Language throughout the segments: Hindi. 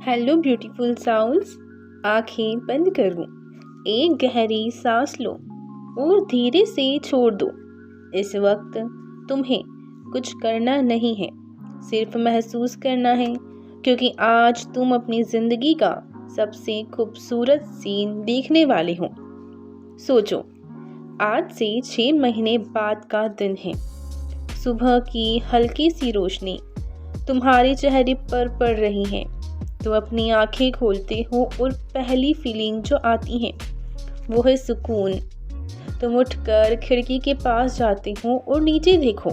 Hello beautiful souls. आंखें बंद करो, एक गहरी सांस लो और धीरे से छोड़ दो। इस वक्त तुम्हें कुछ करना नहीं है, सिर्फ महसूस करना है, क्योंकि आज तुम अपनी जिंदगी का सबसे खूबसूरत सीन देखने वाले हो। सोचो, आज से 6 महीने बाद का दिन है। सुबह की हल्की सी रोशनी तुम्हारे चेहरे पर पड़ रही है। तुम अपनी आंखें खोलते हो और पहली फीलिंग जो आती है वो है सुकून। तुम उठकर खिड़की के पास जाते हो और नीचे देखो,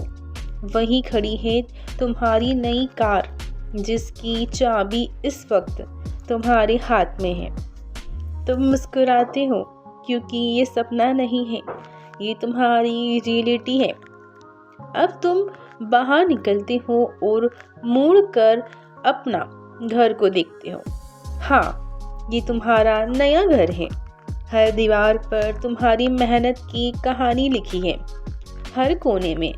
वहीं खड़ी है तुम्हारी नई कार, जिसकी चाबी इस वक्त तुम्हारे हाथ में है। तुम मुस्कुराते हो क्योंकि ये सपना नहीं है, ये तुम्हारी रियलिटी है। अब तुम बाहर निकलते हो और मुड़ कर अपना घर को देखते हो। हाँ, ये तुम्हारा नया घर है। हर दीवार पर तुम्हारी मेहनत की कहानी लिखी है। हर कोने में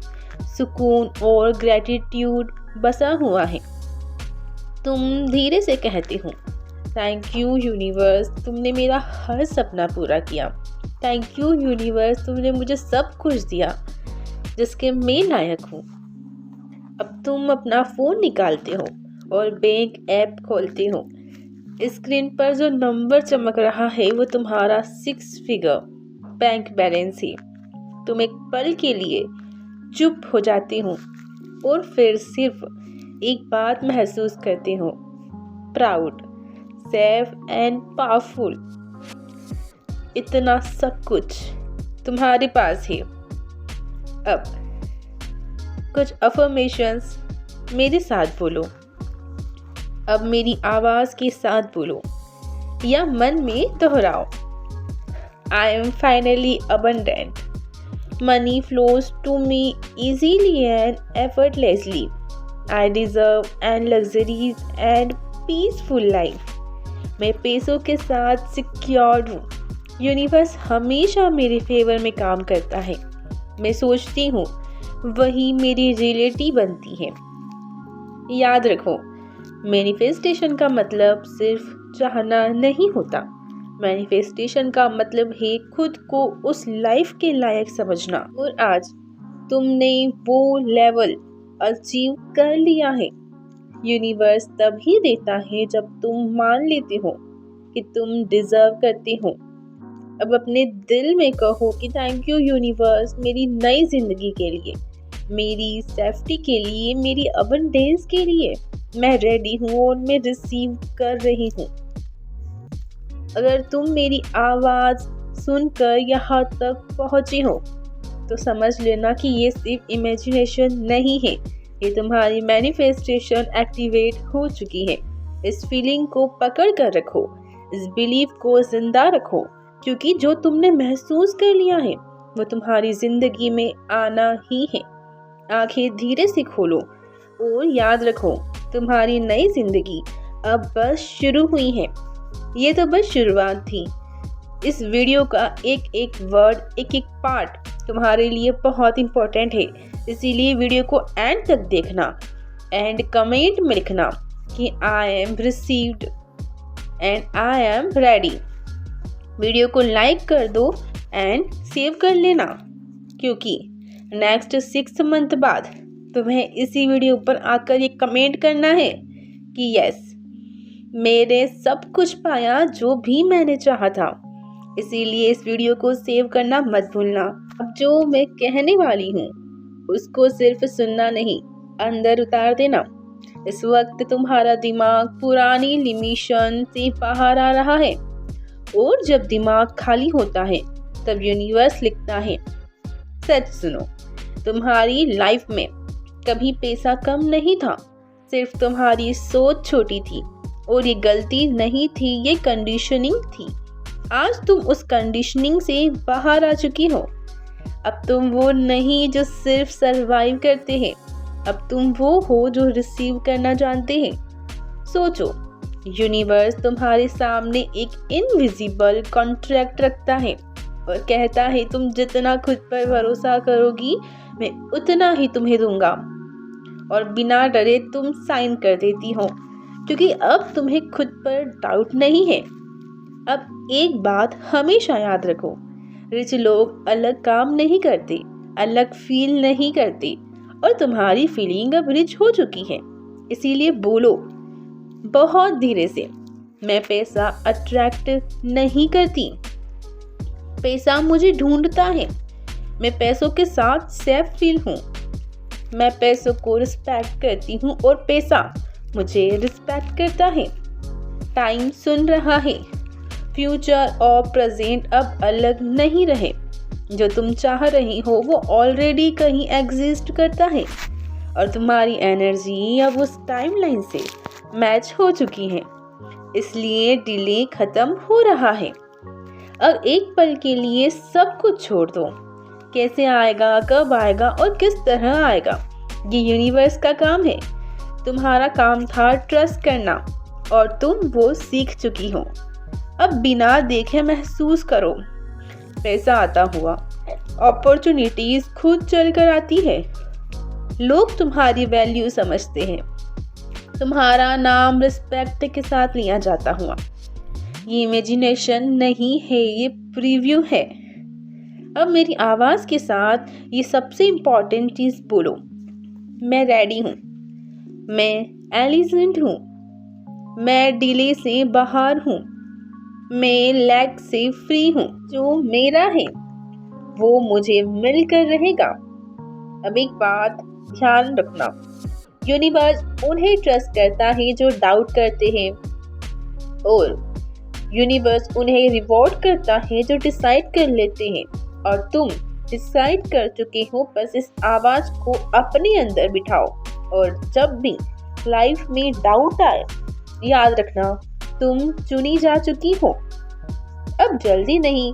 सुकून और ग्रेटिट्यूड बसा हुआ है। तुम धीरे से कहते हो, थैंक यू यूनिवर्स, तुमने मेरा हर सपना पूरा किया। थैंक यू यूनिवर्स, तुमने मुझे सब कुछ दिया जिसके मैं लायक हूँ। अब तुम अपना फ़ोन निकालते हो और बैंक ऐप खोलते हो। स्क्रीन पर जो नंबर चमक रहा है वो तुम्हारा 6 फिगर बैंक बैलेंस है। तुम एक पल के लिए चुप हो जाते हो और फिर सिर्फ एक बात महसूस करते हो, प्राउड, सेफ एंड पावरफुल। इतना सब कुछ तुम्हारे पास है। अब कुछ अफर्मेशंस मेरे साथ बोलो। अब मेरी आवाज़ के साथ बोलो या मन में दोहराओ। I am finally abundant. Money flows to me easily and effortlessly. I deserve and luxuries and peaceful life. मैं पैसों के साथ सिक्योर्ड हूँ। यूनिवर्स हमेशा मेरे फेवर में काम करता है। मैं सोचती हूँ वही मेरी रियलिटी बनती है। याद रखो, मैनिफेस्टेशन का मतलब सिर्फ चाहना नहीं होता। मैनिफेस्टेशन का मतलब है खुद को उस लाइफ के लायक समझना। और आज तुमने वो लेवल अचीव कर लिया है। यूनिवर्स तभी देता है जब तुम मान लेते हो कि तुम डिजर्व करते हो। अब अपने दिल में कहो कि थैंक यू यूनिवर्स, मेरी नई जिंदगी के लिए, मेरी सेफ्टी के लिए, मेरी अबंडेंस के लिए। मैं रेडी हूँ और मैं रिसीव कर रही हूँ। अगर तुम मेरी आवाज़ सुनकर यहाँ तक पहुँचे हो तो समझ लेना कि ये सिर्फ इमेजिनेशन नहीं है, ये तुम्हारी मैनिफेस्टेशन एक्टिवेट हो चुकी है। इस फीलिंग को पकड़ कर रखो, इस बिलीफ को जिंदा रखो, क्योंकि जो तुमने महसूस कर लिया है वो तुम्हारी जिंदगी में आना ही है। आंखें धीरे से खोलो और याद रखो, तुम्हारी नई जिंदगी अब बस शुरू हुई है। ये तो बस शुरुआत थी। इस वीडियो का एक एक वर्ड, एक एक पार्ट तुम्हारे लिए बहुत इंपॉर्टेंट है, इसीलिए वीडियो को एंड तक देखना एंड कमेंट में लिखना कि I am received and I am ready. Video को लाइक कर दो एंड सेव कर लेना, क्योंकि नेक्स्ट 6 मंथ बाद तुम्हें इसी वीडियो पर आकर ये कमेंट करना है कि यस, मैंने सब कुछ पाया जो भी मैंने चाहा था। इसीलिए इस वीडियो को सेव करना मत भूलना। अब जो मैं कहने वाली हूँ उसको सिर्फ सुनना नहीं, अंदर उतार देना। इस वक्त तुम्हारा दिमाग पुरानी लिमिशन से बाहर आ रहा है, और जब दिमाग खाली होता है तब यूनिवर्स लिखता है। सच सुनो, तुम्हारी लाइफ में कभी पैसा कम नहीं था, सिर्फ तुम्हारी सोच छोटी थी। और ये गलती नहीं थी, ये कंडीशनिंग थी। आज तुम उस कंडीशनिंग से बाहर आ चुकी हो। अब तुम वो नहीं जो सिर्फ सरवाइव करते हैं, अब तुम वो हो जो रिसीव करना जानते हैं। सोचो, यूनिवर्स तुम्हारे सामने एक इनविजिबल कॉन्ट्रैक्ट रखता है और कहता है तुम जितना खुद पर भरोसा करोगी मैं उतना ही तुम्हें दूंगा। और बिना डरे तुम साइन कर देती हो। क्योंकि अब तुम्हें खुद पर डाउट नहीं है। अब एक बात हमेशा याद रखो, रिच लोग अलग काम नहीं करते, अलग फील नहीं करते, और तुम्हारी फीलिंग अब रिच हो चुकी है। इसीलिए बोलो बहुत धीरे से, मैं पैसा अट्रैक्ट नहीं करती, पैसा मुझे ढूंढता है। मैं पैसों के साथ सेफ फील हूँ। मैं पैसों को रिस्पेक्ट करती हूँ और पैसा मुझे रिस्पेक्ट करता है। टाइम सुन रहा है। फ्यूचर और प्रेजेंट अब अलग नहीं रहे। जो तुम चाह रही हो वो ऑलरेडी कहीं एग्जिस्ट करता है और तुम्हारी एनर्जी अब उस टाइमलाइन से मैच हो चुकी है। इसलिए डिले खत्म हो रहा है। अब एक पल के लिए सब कुछ छोड़ दो। कैसे आएगा, कब आएगा और किस तरह आएगा, ये यूनिवर्स का काम है। तुम्हारा काम था ट्रस्ट करना और तुम वो सीख चुकी हो। अब बिना देखे महसूस करो। पैसा आता हुआ, अपॉर्चुनिटीज खुद चल कर आती है। लोग तुम्हारी वैल्यू समझते हैं। तुम्हारा नाम रिस्पेक्ट के साथ लिया जाता हुआ। ये इमेजिनेशन नहीं है, ये प्रीव्यू है। अब मेरी आवाज़ के साथ ये सबसे इम्पॉर्टेंट चीज़ बोलो। मैं रेडी हूँ, मैं एलिजेंट हूँ, मैं डिले से बाहर हूँ, मैं लैग से फ्री हूँ। जो मेरा है वो मुझे मिलकर रहेगा। अब एक बात ध्यान रखना, यूनिवर्स उन्हें ट्रस्ट करता है जो डाउट करते हैं, और यूनिवर्स उन्हें रिवॉर्ड करता है जो डिसाइड कर लेते हैं। और तुम डिसाइड कर चुके हो, बस इस आवाज़ को अपने अंदर बिठाओ। और जब भी लाइफ में डाउट आए, याद रखना तुम चुनी जा चुकी हो। अब जल्दी नहीं,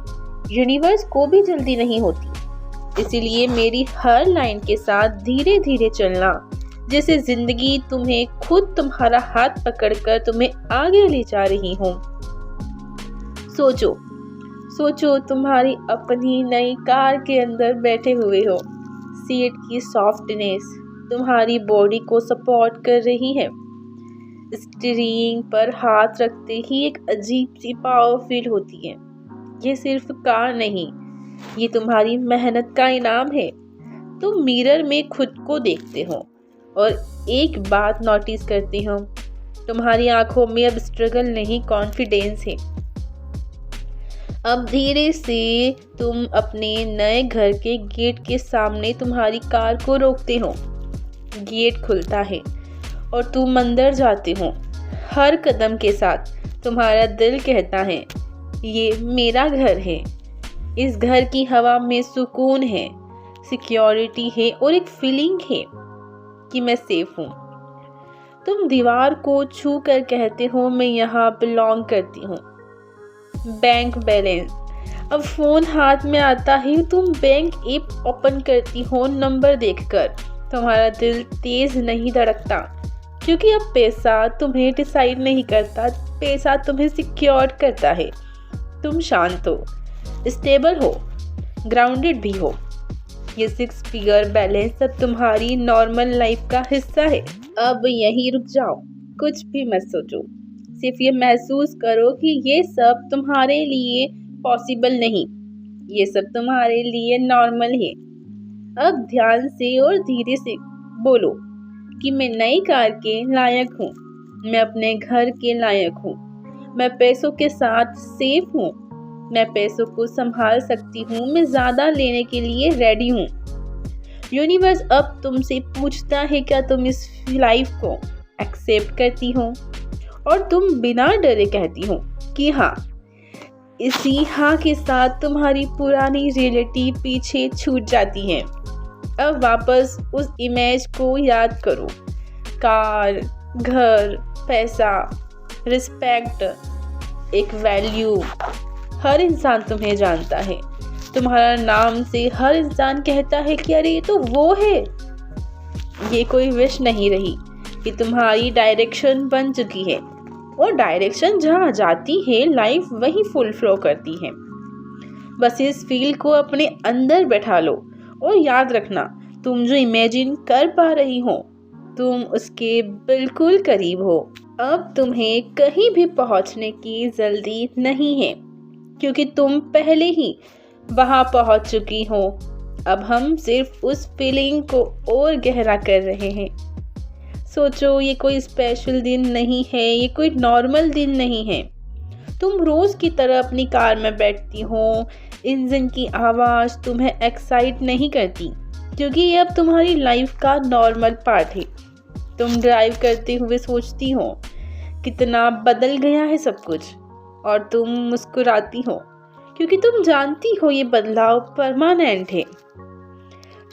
यूनिवर्स को भी जल्दी नहीं होती। इसीलिए मेरी हर लाइन के साथ धीरे धीरे चलना, जैसे जिंदगी तुम्हें खुद तुम्हारा हाथ पकड़कर तुम्हें आगे ले जा रही हो। सोचो तुम्हारी अपनी नई कार के अंदर बैठे हुए हो। सीट की सॉफ्टनेस तुम्हारी बॉडी को सपोर्ट कर रही है। स्टीयरिंग पर हाथ रखते ही एक अजीब सी पावर फील होती है। ये सिर्फ कार नहीं, ये तुम्हारी मेहनत का इनाम है। तुम मिरर में खुद को देखते हो और एक बात नोटिस करते हो, तुम्हारी आंखों में अब स्ट्रगल नहीं, कॉन्फिडेंस है। अब धीरे से तुम अपने नए घर के गेट के सामने तुम्हारी कार को रोकते हो। गेट खुलता है और तुम अंदर जाते हो। हर कदम के साथ तुम्हारा दिल कहता है, ये मेरा घर है। इस घर की हवा में सुकून है, सिक्योरिटी है और एक फीलिंग है कि मैं सेफ हूँ। तुम दीवार को छू कर कहते हो, मैं यहाँ बिलोंग करती हूँ। बैंक बैलेंस, अब फोन हाथ में आता है, तुम बैंक ऐप ओपन करती हो नंबर देखकर। तुम्हारा दिल तेज नहीं धड़कता, क्योंकि अब पैसा तुम्हें डिसाइड नहीं करता, पैसा तुम्हें सिक्योर करता है। तुम शांत हो, स्टेबल हो, ग्राउंडेड भी हो। ये 6 फिगर बैलेंस अब तुम्हारी नॉर्मल लाइफ का हिस्सा है। अब यहीं रुक जाओ, कुछ भी मत सोचो, सिर्फ ये महसूस करो कि ये सब तुम्हारे लिए पॉसिबल नहीं, ये सब तुम्हारे लिए नॉर्मल है। अब ध्यान से और धीरे से बोलो कि मैं नई कार के लायक हूँ, मैं अपने घर के लायक हूँ, मैं पैसों के साथ सेफ हूँ, मैं पैसों को संभाल सकती हूँ, मैं ज़्यादा लेने के लिए रेडी हूँ। यूनिवर्स अब तुमसे पूछता है, क्या तुम इस लाइफ को एक्सेप्ट करती हो? और तुम बिना डरे कहती हो कि हाँ। इसी हाँ के साथ तुम्हारी पुरानी रियलिटी पीछे छूट जाती है। अब वापस उस इमेज को याद करो। कार, घर, पैसा, रिस्पेक्ट, एक वैल्यू। हर इंसान तुम्हें जानता है, तुम्हारा नाम से हर इंसान कहता है कि अरे ये तो वो है। ये कोई विश नहीं रही, ये तुम्हारी डायरेक्शन बन चुकी है। और डायरेक्शन जहाँ जाती है, लाइफ वही फुल फ्लो करती है। बस इस फील को अपने अंदर बैठा लो और याद रखना, तुम जो इमेजिन कर पा रही हो, तुम उसके बिल्कुल करीब हो। अब तुम्हें कहीं भी पहुंचने की जल्दी नहीं है, क्योंकि तुम पहले ही वहां पहुंच चुकी हो। अब हम सिर्फ उस फीलिंग को और गहरा कर रहे हैं। सोचो, ये कोई स्पेशल दिन नहीं है, ये कोई नॉर्मल दिन नहीं है। तुम रोज की तरह अपनी कार में बैठती हो। इंजन की आवाज़ तुम्हें एक्साइट नहीं करती, क्योंकि ये अब तुम्हारी लाइफ का नॉर्मल पार्ट है। तुम ड्राइव करते हुए सोचती हो कितना बदल गया है सब कुछ, और तुम मुस्कुराती हो क्योंकि तुम जानती हो ये बदलाव परमानेंट है।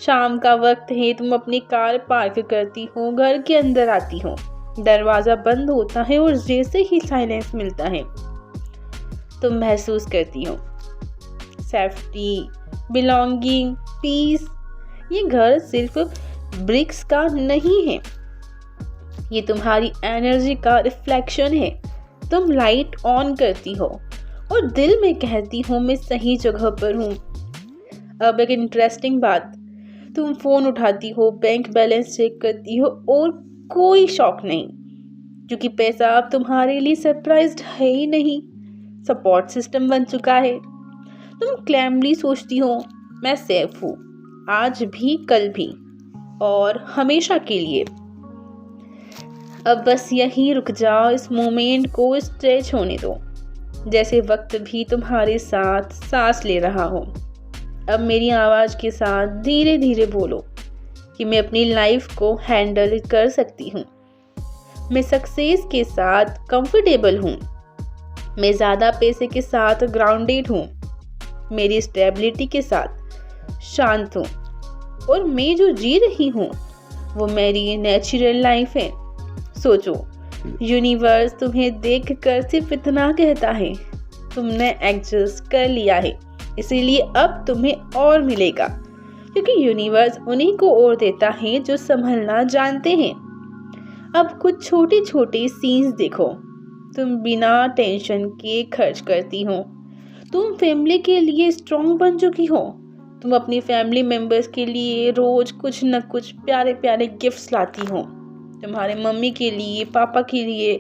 शाम का वक्त है, तुम अपनी कार पार्क करती हो, घर के अंदर आती हो, दरवाज़ा बंद होता है और जैसे ही साइलेंस मिलता है तुम महसूस करती हो सेफ्टी, बिलोंगिंग, पीस। ये घर सिर्फ ब्रिक्स का नहीं है, ये तुम्हारी एनर्जी का रिफ्लेक्शन है। तुम लाइट ऑन करती हो और दिल में कहती हो मैं सही जगह पर हूँ। अब एक इंटरेस्टिंग बात, तुम फ़ोन उठाती हो, बैंक बैलेंस चेक करती हो और कोई शौक नहीं, क्योंकि पैसा अब तुम्हारे लिए सरप्राइज्ड है ही नहीं, सपोर्ट सिस्टम बन चुका है। तुम क्लैमली सोचती हो मैं सेफ हूँ, आज भी, कल भी और हमेशा के लिए। अब बस यहीं रुक जाओ, इस मोमेंट को स्ट्रेच होने दो, जैसे वक्त भी तुम्हारे साथ सांस ले रहा हो। अब मेरी आवाज़ के साथ धीरे धीरे बोलो कि मैं अपनी लाइफ को हैंडल कर सकती हूँ, मैं सक्सेस के साथ कंफर्टेबल हूँ, मैं ज़्यादा पैसे के साथ ग्राउंडेड हूँ, मेरी स्टेबिलिटी के साथ शांत हूँ, और मैं जो जी रही हूँ वो मेरी नेचुरल लाइफ है। सोचो, यूनिवर्स तुम्हें देखकर सिर्फ इतना कहता है तुमने एडजस्ट कर लिया है, इसीलिए अब तुम्हें और मिलेगा, क्योंकि यूनिवर्स उन्हीं को और देता है जो संभलना जानते हैं। अब कुछ छोटे छोटे सीन्स देखो, तुम बिना टेंशन के खर्च करती हो, तुम फैमिली के लिए स्ट्रॉन्ग बन चुकी हो, तुम अपनी फैमिली मेम्बर्स के लिए रोज कुछ न कुछ प्यारे प्यारे गिफ्ट्स लाती हो, तुम्हारे मम्मी के लिए, पापा के लिए,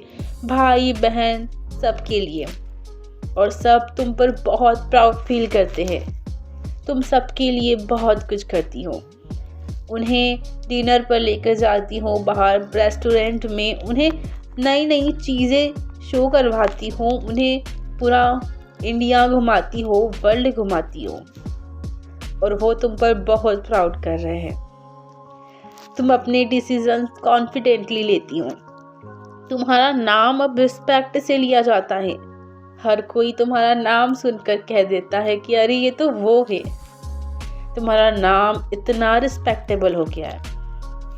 भाई बहन, सब के लिए, और सब तुम पर बहुत प्राउड फील करते हैं। तुम सबके लिए बहुत कुछ करती हो, उन्हें डिनर पर लेकर जाती हो, बाहर रेस्टोरेंट में उन्हें नई नई चीज़ें शो करवाती हो, उन्हें पूरा इंडिया घुमाती हो, वर्ल्ड घुमाती हो, और वो तुम पर बहुत प्राउड कर रहे हैं। तुम अपने डिसीजन कॉन्फिडेंटली लेती हो, तुम्हारा नाम अब रिस्पेक्ट से लिया जाता है, हर कोई तुम्हारा नाम सुनकर कह देता है कि अरे ये तो वो है। तुम्हारा नाम इतना रिस्पेक्टेबल हो गया है,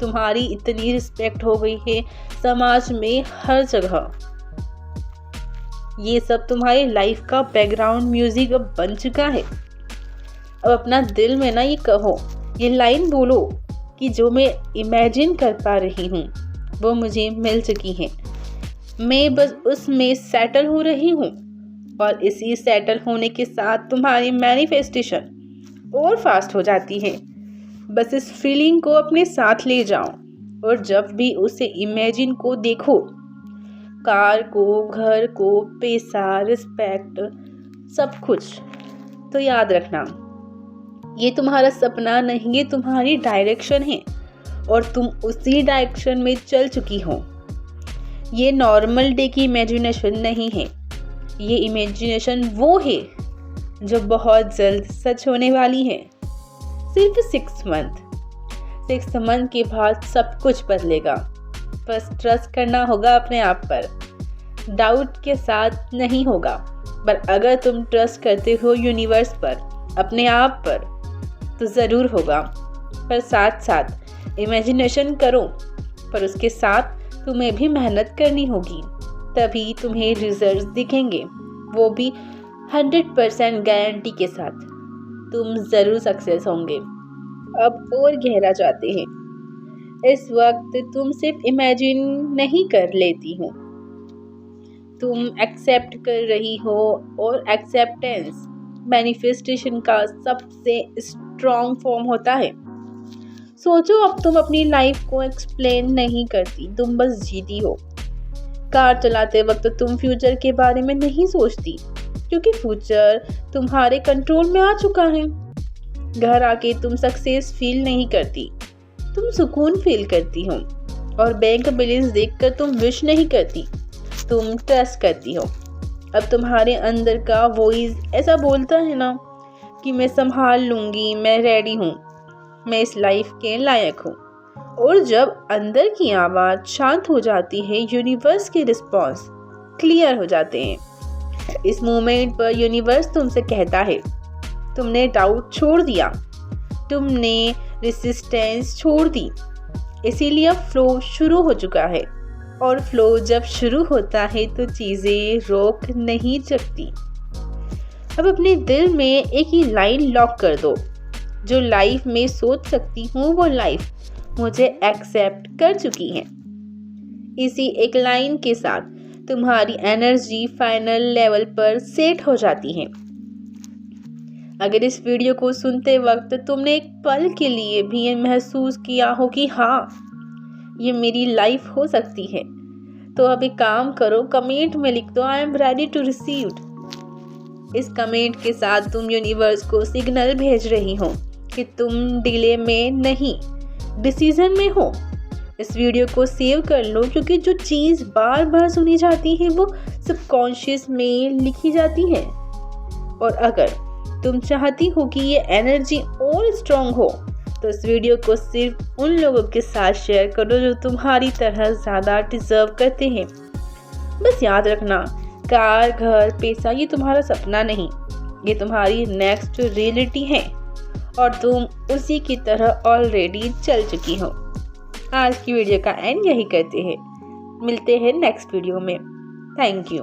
तुम्हारी इतनी रिस्पेक्ट हो गई है समाज में हर जगह। ये सब तुम्हारी लाइफ का बैकग्राउंड म्यूजिक अब बन चुका है। अब अपना दिल में ना ये कहो, ये लाइन बोलो कि जो मैं इमेजिन कर पा रही हूँ वो मुझे मिल चुकी है, मैं बस उसमें सेटल हो रही हूँ, और इसी सेटल होने के साथ तुम्हारी मैनिफेस्टेशन और फास्ट हो जाती है। बस इस फीलिंग को अपने साथ ले जाओ, और जब भी उसे इमेजिन को देखो, कार को, घर को, पैसा, रिस्पेक्ट, सब कुछ, तो याद रखना ये तुम्हारा सपना नहीं, ये तुम्हारी डायरेक्शन है, और तुम उसी डायरेक्शन में चल चुकी हो। ये नॉर्मल डे की इमेजिनेशन नहीं है, ये इमेजिनेशन वो है जो बहुत जल्द सच होने वाली है। सिर्फ 6 मंथ के बाद सब कुछ बदलेगा। बस ट्रस्ट करना होगा अपने आप पर, डाउट के साथ नहीं होगा। पर अगर तुम ट्रस्ट करते हो यूनिवर्स पर, अपने आप पर, तो ज़रूर होगा। पर साथ साथ इमेजिनेशन करो, पर उसके साथ तुम्हें भी मेहनत करनी होगी, तभी तुम्हें रिजल्ट्स दिखेंगे, वो भी 100% गारंटी के साथ। तुम ज़रूर सक्सेस होंगे। अब और गहरा जाते हैं। इस वक्त तुम सिर्फ इमेजिन नहीं कर लेती हो, तुम एक्सेप्ट कर रही हो, और एक्सेप्टेंस मैनिफेस्टेशन का सबसे स्ट्रॉन्ग फॉर्म होता है। सोचो, अब तुम अपनी लाइफ को एक्सप्लेन नहीं करती, तुम बस जीती हो। कार चलाते वक्त तुम फ्यूचर के बारे में नहीं सोचती, क्योंकि फ्यूचर तुम्हारे कंट्रोल में आ चुका है। घर आके तुम सक्सेस फील नहीं करती, तुम सुकून फील करती हो। और बैंक बैलेंस देखकर तुम विश नहीं करती, तुम ट्रस्ट करती हो। अब तुम्हारे अंदर का वॉइस ऐसा बोलता है ना कि मैं संभाल लूँगी, मैं रेडी हूँ, मैं इस लाइफ के लायक हूँ। और जब अंदर की आवाज़ शांत हो जाती है, यूनिवर्स के रिस्पॉन्स क्लियर हो जाते हैं। इस मोमेंट पर यूनिवर्स तुमसे कहता है, तुमने डाउट छोड़ दिया, तुमने रेसिस्टेंस छोड़ दी, इसीलिए अब फ्लो शुरू हो चुका है। और फ्लो जब शुरू होता है तो चीज़ें रोक नहीं सकती। अब अपने दिल में एक ही लाइन लॉक कर दो, जो लाइफ में सोच सकती हूँ वो लाइफ मुझे एक्सेप्ट कर चुकी है। इसी एक लाइन के साथ तुम्हारी एनर्जी फाइनल लेवल पर सेट हो जाती है। अगर इस वीडियो को सुनते वक्त तुमने एक पल के लिए भी ये महसूस किया हो कि हाँ, ये मेरी लाइफ हो सकती है, तो अब एक काम करो, कमेंट में लिख दो I am ready to receive. इस कमेंट के साथ तुम यूनिवर्स को सिग्नल भेज रही हो कि तुम डिले में नहीं, डिसीजन में हो। इस वीडियो को सेव कर लो, क्योंकि जो चीज़ बार बार सुनी जाती है वो सबकॉन्शियस में लिखी जाती है। और अगर तुम चाहती हो कि ये एनर्जी और स्ट्रॉन्ग हो, तो इस वीडियो को सिर्फ उन लोगों के साथ शेयर करो जो तुम्हारी तरह ज़्यादा डिजर्व करते हैं। बस याद रखना, कार, घर, पैसा ये तुम्हारा सपना नहीं, ये तुम्हारी नेक्स्ट रियलिटी है और तुम उसी की तरह ऑलरेडी चल चुकी हो। आज की वीडियो का एंड यही करते हैं, मिलते हैं नेक्स्ट वीडियो में। Thank you.